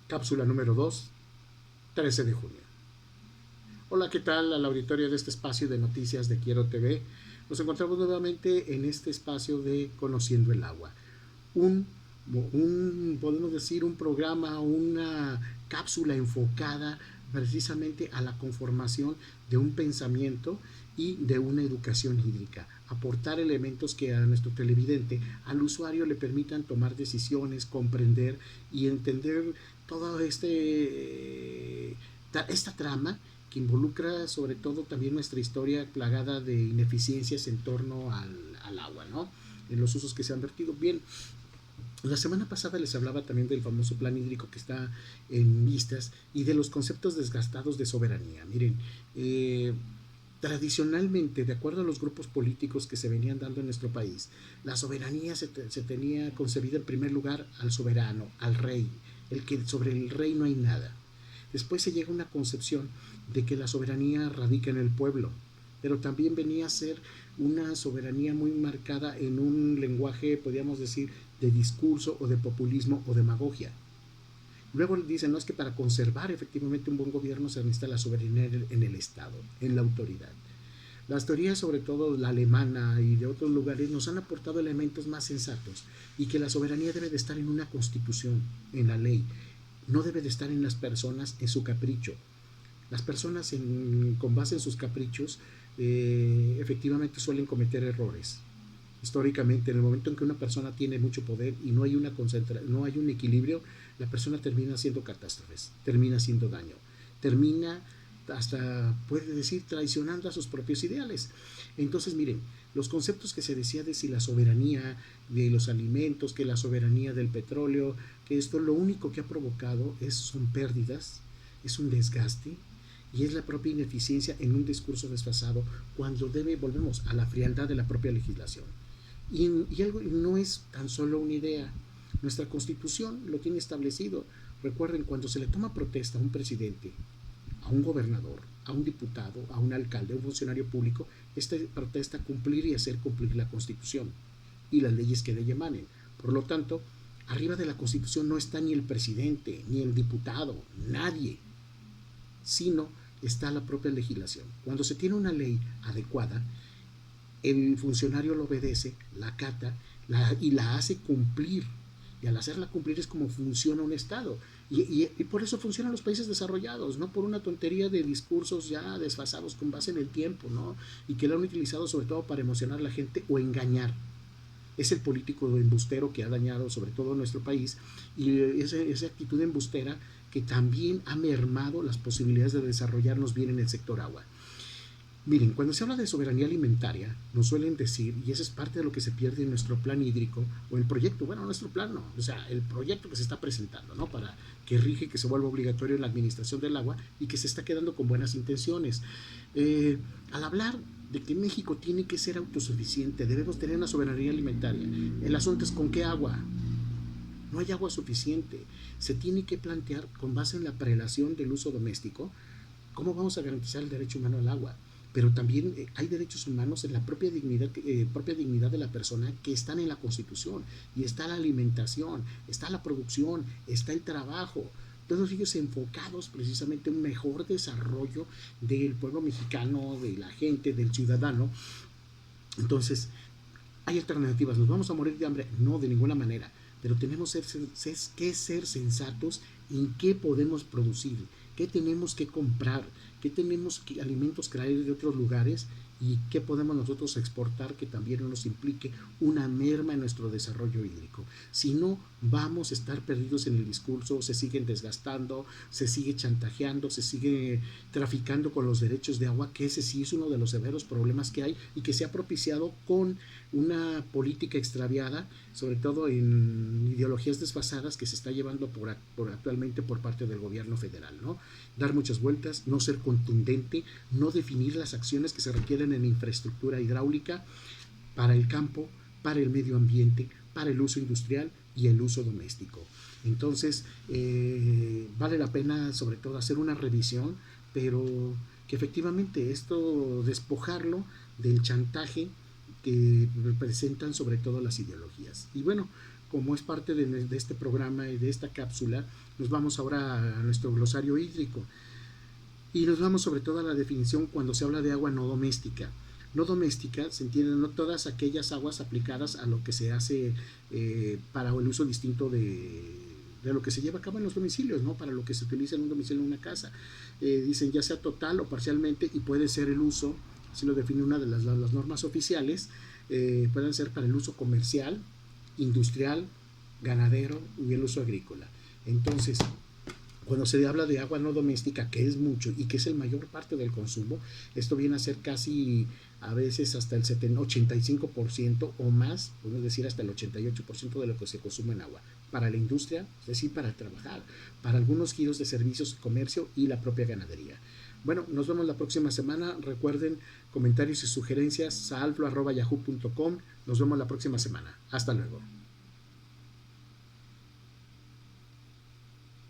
Cápsula número 2, 13 de junio. Hola, ¿qué tal al auditorio de este espacio de noticias de Quiero TV? Nos encontramos nuevamente en este espacio de Conociendo el Agua. Un, podemos decir, un programa, una cápsula enfocada precisamente a la conformación de un pensamiento y de una educación hídrica. Aportar elementos que a nuestro televidente, al usuario, le permitan tomar decisiones, comprender y entender toda esta trama que involucra sobre todo también nuestra historia plagada de ineficiencias en torno al agua, ¿no? En los usos que se han vertido. Bien, la semana pasada les hablaba también del famoso plan hídrico que está en vistas y de los conceptos desgastados de soberanía. Miren, tradicionalmente, de acuerdo a los grupos políticos que se venían dando en nuestro país, la soberanía se tenía concebida en primer lugar al soberano, al rey, el que sobre el rey no hay nada. Después se llega a una concepción de que la soberanía radica en el pueblo, pero también venía a ser una soberanía muy marcada en un lenguaje, podríamos decir, de discurso o de populismo o demagogia. Luego dicen, no, es que para conservar efectivamente un buen gobierno se necesita la soberanía en el Estado, en la autoridad. Las teorías, sobre todo la alemana y de otros lugares, nos han aportado elementos más sensatos y que la soberanía debe de estar en una constitución, en la ley, no debe de estar en las personas, en su capricho. Las personas con base en sus caprichos efectivamente suelen cometer errores. Históricamente, en el momento en que una persona tiene mucho poder y no hay no hay un equilibrio, la persona termina haciendo catástrofes, termina haciendo daño, termina hasta, puede decir, traicionando a sus propios ideales. Entonces, miren, los conceptos que se decía de si la soberanía de los alimentos, que la soberanía del petróleo, que esto lo único que ha provocado son pérdidas, es un desgaste, y es la propia ineficiencia en un discurso desfasado cuando volvemos a la frialdad de la propia legislación. Y algo no es tan solo una idea. Nuestra constitución lo tiene establecido. Recuerden, cuando se le toma protesta a un presidente, a un gobernador, a un diputado, a un alcalde, a un funcionario público, esta protesta cumplir y hacer cumplir la constitución y las leyes que de ella emanen. Por lo tanto, arriba de la constitución no está ni el presidente, ni el diputado, nadie, sino está la propia legislación. Cuando se tiene una ley adecuada, el funcionario lo obedece, la acata y la hace cumplir. Y al hacerla cumplir es como funciona un Estado. Y por eso funcionan los países desarrollados, no por una tontería de discursos ya desfasados con base en el tiempo, ¿no? Y que lo han utilizado sobre todo para emocionar a la gente o engañar. Es el político embustero que ha dañado sobre todo nuestro país, y esa actitud embustera que también ha mermado las posibilidades de desarrollarnos bien en el sector agua. Miren, cuando se habla de soberanía alimentaria, nos suelen decir, y eso es parte de lo que se pierde en nuestro plan hídrico, o el proyecto, bueno, nuestro plan no, o sea, el proyecto que se está presentando, ¿no? Para que rige, que se vuelva obligatorio en la administración del agua y que se está quedando con buenas intenciones. Al hablar de que México tiene que ser autosuficiente, debemos tener una soberanía alimentaria. El asunto es con qué agua. No hay agua suficiente. Se tiene que plantear, con base en la prelación del uso doméstico, cómo vamos a garantizar el derecho humano al agua. Pero también hay derechos humanos en la propia dignidad de la persona que están en la Constitución. Y está la alimentación, está la producción, está el trabajo. Todos ellos enfocados precisamente en un mejor desarrollo del pueblo mexicano, de la gente, del ciudadano. Entonces, hay alternativas. ¿Nos vamos a morir de hambre? No, de ninguna manera. Pero tenemos que ser sensatos en qué podemos producir, qué tenemos que comprar, qué tenemos que alimentos traer de otros lugares y qué podemos nosotros exportar que también no nos implique una merma en nuestro desarrollo hídrico. Si no, vamos a estar perdidos en el discurso, se siguen desgastando, se sigue chantajeando, se sigue traficando con los derechos de agua, que ese sí es uno de los severos problemas que hay y que se ha propiciado con una política extraviada, sobre todo en ideologías desfasadas que se está llevando actualmente por parte del gobierno federal, ¿no? Dar muchas vueltas, no ser contundente, no definir las acciones que se requieren en infraestructura hidráulica para el campo, para el medio ambiente, para el uso industrial y el uso doméstico. Entonces, vale la pena sobre todo hacer una revisión, pero que efectivamente esto despojarlo del chantaje que representan sobre todo las ideologías. Y bueno, como es parte de este programa y de esta cápsula, nos vamos ahora a nuestro glosario hídrico. Y nos vamos sobre todo a la definición cuando se habla de agua no doméstica. No doméstica se entiende no todas aquellas aguas aplicadas a lo que se hace para el uso distinto de lo que se lleva a cabo en los domicilios, ¿no? Para lo que se utiliza en un domicilio en una casa. Dicen ya sea total o parcialmente, y puede ser el uso, así lo define una de las normas oficiales, pueden ser para el uso comercial, industrial, ganadero y el uso agrícola. Entonces, cuando se habla de agua no doméstica, que es mucho y que es el mayor parte del consumo, esto viene a ser casi a veces hasta el 85% o más, podemos decir hasta el 88% de lo que se consume en agua, para la industria, es decir, para trabajar, para algunos giros de servicios, comercio y la propia ganadería. Bueno, nos vemos la próxima semana. Recuerden, comentarios y sugerencias, salflo@yahoo.com. Nos vemos la próxima semana. Hasta luego.